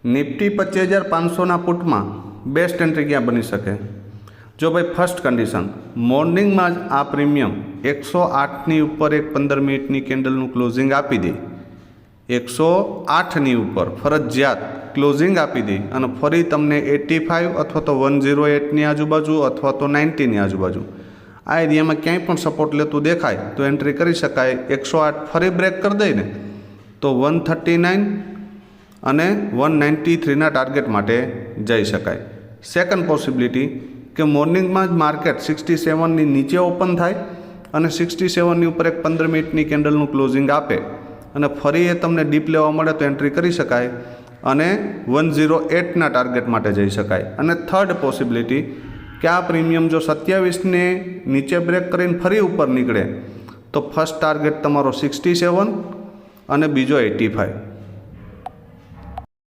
Nifty 25,500ના પુટમાં best entry ક્યાં બની શકે? જો ભાઈ ફર્સ્ટ કન્ડિશન મોર્નિંગમાં જ આ પ્રીમિયમ 108ની ઉપર એક 15 મિનિટની કેન્ડલનું ક્લોઝિંગ આપી દે, 108ની ઉપર ફરજિયાત ક્લોઝિંગ આપી દે અને ફરી તમને 85 અથવા તો 108ની આજુબાજુ અથવા તો 90ની આજુબાજુ આ એરિયામાં ક્યાંય પણ સપોર્ટ લેતું દેખાય તો એન્ટ્રી કરી શકાય. 108 ફરી બ્રેક કરી દઈને તો 139 અને 193ના ટાર્ગેટ માટે જઈ શકાય. સેકન્ડ પોસિબિલિટી કે મોર્નિંગમાં જ માર્કેટ 67ની નીચે ઓપન થાય અને 67ની ઉપર એક 15 મિનિટની કેન્ડલનું ક્લોઝિંગ આપે અને ફરી એ તમને ડીપ લેવા મળે તો એન્ટ્રી કરી શકાય અને 108ના ટાર્ગેટ માટે જઈ શકાય. અને થર્ડ પોસિબિલિટી કે આ પ્રીમિયમ જો 27ને નીચે બ્રેક કરીને ફરી ઉપર નીકળે તો ફર્સ્ટ ટાર્ગેટ તમારો 67 અને બીજો 85.